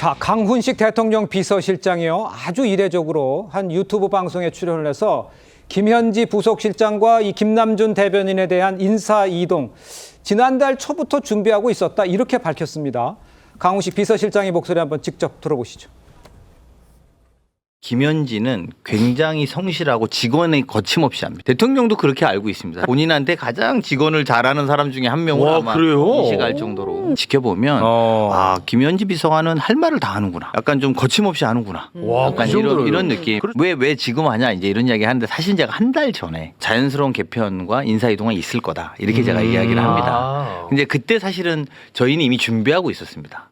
자, 강훈식 대통령 비서실장이요. 아주 이례적으로 한 유튜브 방송에 출연을 해서 김현지 부속실장과 이 김남준 대변인에 대한 인사 이동 지난달 초부터 준비하고 있었다 이렇게 밝혔습니다. 강훈식 비서실장의 목소리 한번 직접 들어보시죠. 김현지는 굉장히 성실하고 직원이 거침없이 합니다. 대통령도 그렇게 알고 있습니다. 본인한테 가장 직원을 잘하는 사람 중에 한 명으로 아마 인식할 정도로 지켜보면 아 김현지 비서관은 할 말을 다 하는구나. 약간 좀 거침없이 하는구나. 약간 이런 느낌. 왜 지금 하냐 이제 이런 이야기 하는데 사실 제가 한 달 전에 자연스러운 개편과 인사 이동이 있을 거다 이렇게 제가 이야기를 합니다. 근데 그때 사실은 저희는 이미 준비하고 있었습니다.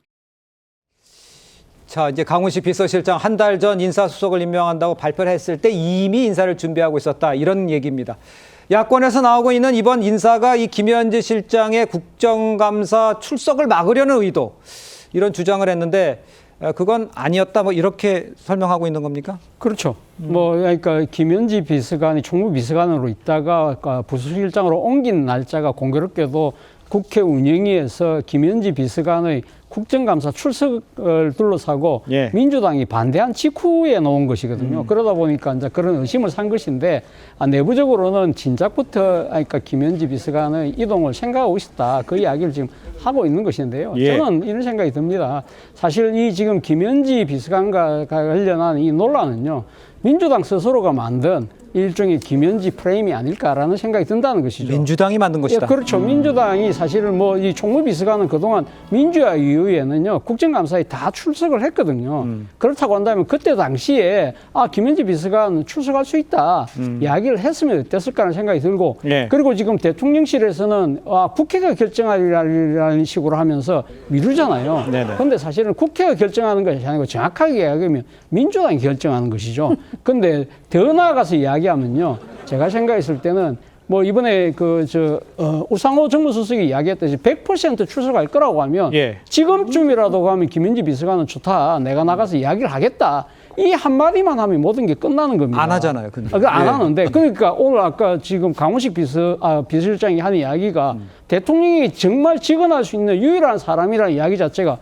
자, 이제 강훈식 비서실장 한 달 전 인사수석을 임명한다고 발표를 했을 때 이미 인사를 준비하고 있었다. 이런 얘기입니다. 야권에서 나오고 있는 이번 인사가 이 김현지 실장의 국정감사 출석을 막으려는 의도 이런 주장을 했는데 그건 아니었다 뭐 이렇게 설명하고 있는 겁니까? 그렇죠. 그러니까 김현지 비서관이 총무비서관으로 있다가 부수실장으로 옮긴 날짜가 공교롭게도 국회 운영위에서 김현지 비서관의 국정감사 출석을 둘러싸고 민주당이 반대한 직후에 놓은 것이거든요. 그러다 보니까 이제 그런 의심을 산 것인데 내부적으로는 진작부터 그러니까 김현지 비서관의 이동을 생각하고 있었다. 그 이야기를 지금 하고 있는 것인데요. 저는 이런 생각이 듭니다. 사실 이 지금 김현지 비서관과 관련한 이 논란은요. 민주당 스스로가 만든 일종의 김현지 프레임이 아닐까라는 생각이 든다는 것이죠. 민주당이 만든 것이다. 예, 그렇죠. 민주당이 사실은 이 총무비서관은 그동안 민주화 이후에는요 국정감사에 다 출석을 했거든요. 그렇다고 한다면 그때 당시에 김현지 비서관 출석할 수 있다 이야기를 했으면 어땠을까라는 생각이 들고 그리고 지금 대통령실에서는 국회가 결정하리라는 식으로 하면서 미루잖아요. 그런데 사실은 국회가 결정하는 것이 아니고 정확하게 이야기하면 민주당이 결정하는 것이죠. 그런데 더 나아가서 이야기하면요. 제가 생각했을 때는 이번에 우상호 정무수석이 이야기했듯이 100% 출석할 거라고 하면 지금쯤이라도 가면 김현지 비서관은 좋다. 내가 나가서 이야기를 하겠다. 이 한마디만 하면 모든 게 끝나는 겁니다. 안 하잖아요. 근데. 안 하는데. 그러니까 오늘 아까 지금 강훈식 비서실장이 하는 이야기가 대통령이 정말 직언할 수 있는 유일한 사람이라는 이야기 자체가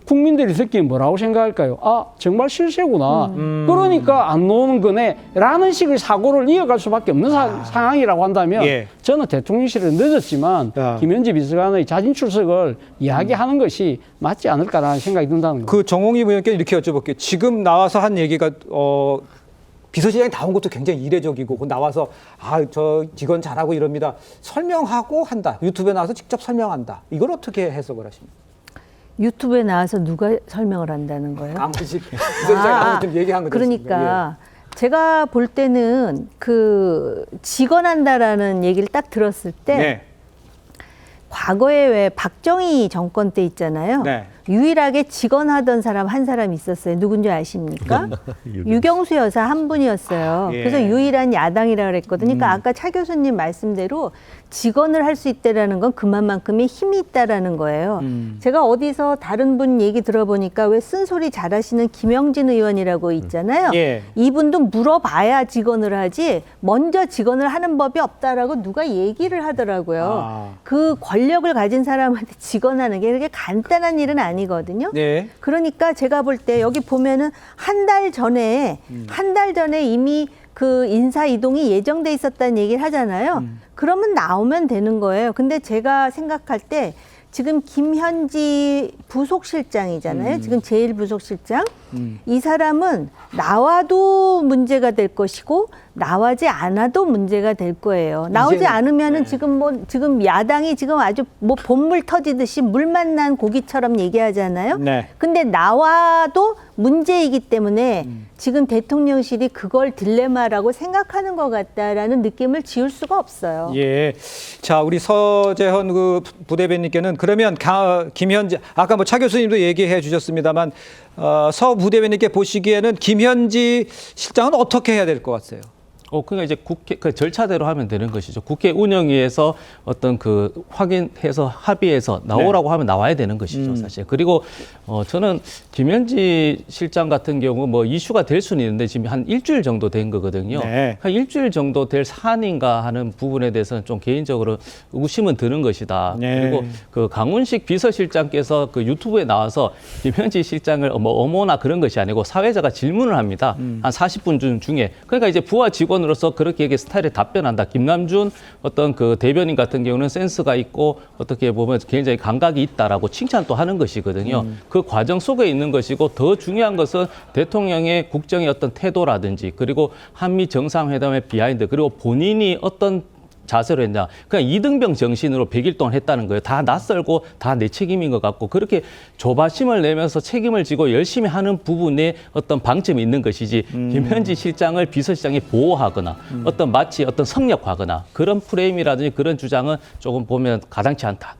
국민들이 듣기엔 뭐라고 생각할까요? 정말 실세구나. 그러니까 안 나오는 거네. 라는 식의 사고를 이어갈 수밖에 없는 상황이라고 한다면 저는 대통령실에 늦었지만 김현지 비서관의 자진 출석을 이야기하는 것이 맞지 않을까라는 생각이 든다는 거예요. 그 정홍희 의원께 이렇게 여쭤볼게요. 지금 나와서 한 얘기가 비서실장이 나온 것도 굉장히 이례적이고 나와서 저 직원 잘하고 이럽니다. 설명하고 한다. 유튜브에 나와서 직접 설명한다. 이걸 어떻게 해석을 하십니까? 유튜브에 나와서 누가 설명을 한다는 거예요? 강훈식 비서실장이 아무튼 얘기한 거죠. 그러니까 제가 볼 때는 직언한다라는 얘기를 딱 들었을 때 과거에 왜 박정희 정권 때 있잖아요. 유일하게 직언하던 사람 한 사람 있었어요. 누군지 아십니까? 유경수 여사 한 분이었어요. 그래서 유일한 야당이라 그랬거든요. 그러니까 아까 차 교수님 말씀대로 직언을 할 수 있다라는 건 그만큼의 힘이 있다라는 거예요. 제가 어디서 다른 분 얘기 들어보니까 왜 쓴소리 잘하시는 김영진 의원이라고 있잖아요. 이분도 물어봐야 직언을 하지 먼저 직언을 하는 법이 없다라고 누가 얘기를 하더라고요. 그 권력을 가진 사람한테 직언하는 게 그렇게 간단한 일은 아니거든요. 그러니까 제가 볼 때 여기 보면은 한 달 전에 이미 그 인사 이동이 예정돼 있었다는 얘기를 하잖아요. 그러면 나오면 되는 거예요. 근데 제가 생각할 때 지금 김현지 부속실장이잖아요. 지금 제1부속실장. 이 사람은 나와도 문제가 될 것이고 나오지 않아도 문제가 될 거예요. 나오지 않으면은 지금 야당이 지금 아주 본물 터지듯이 물 만난 고기처럼 얘기하잖아요. 근데 나와도 문제이기 때문에 지금 대통령실이 그걸 딜레마라고 생각하는 것 같다라는 느낌을 지울 수가 없어요. 자, 우리 서재헌 그 부대변인께는 그러면 김현지 아까 차 교수님도 얘기해 주셨습니다만 서 부대변인께 보시기에는 김현지 실장은 어떻게 해야 될 것 같아요? 그러니까 이제 국회 그 절차대로 하면 되는 것이죠. 국회 운영위에서 어떤 그 확인해서 합의해서 나오라고 하면 나와야 되는 것이죠, 사실. 그리고 저는 김현지 실장 같은 경우 뭐 이슈가 될 수는 있는데 지금 한 일주일 정도 된 거거든요. 한 일주일 정도 될 사안인가 하는 부분에 대해서는 좀 개인적으로 의심은 드는 것이다. 그리고 그 강훈식 비서실장께서 그 유튜브에 나와서 김현지 실장을 뭐 어머나 그런 것이 아니고 사회자가 질문을 합니다. 한 40분 중에. 그러니까 이제 부하 직원으로서 그렇게 이게 스타일에 답변한다. 김남준 어떤 그 대변인 같은 경우는 센스가 있고 어떻게 보면 굉장히 감각이 있다라고 칭찬 또 하는 것이거든요. 그 과정 속에 있는 것이고 더 중요한 것은 대통령의 국정의 어떤 태도라든지 그리고 한미 정상회담의 비하인드 그리고 본인이 어떤 자세로 했냐. 그냥 이등병 정신으로 100일 동안 했다는 거예요. 다 낯설고 다 내 책임인 것 같고 그렇게 조바심을 내면서 책임을 지고 열심히 하는 부분에 어떤 방점이 있는 것이지 김현지 실장을 비서실장이 보호하거나 어떤 마치 어떤 성역화하거나 그런 프레임이라든지 그런 주장은 조금 보면 가당치 않다.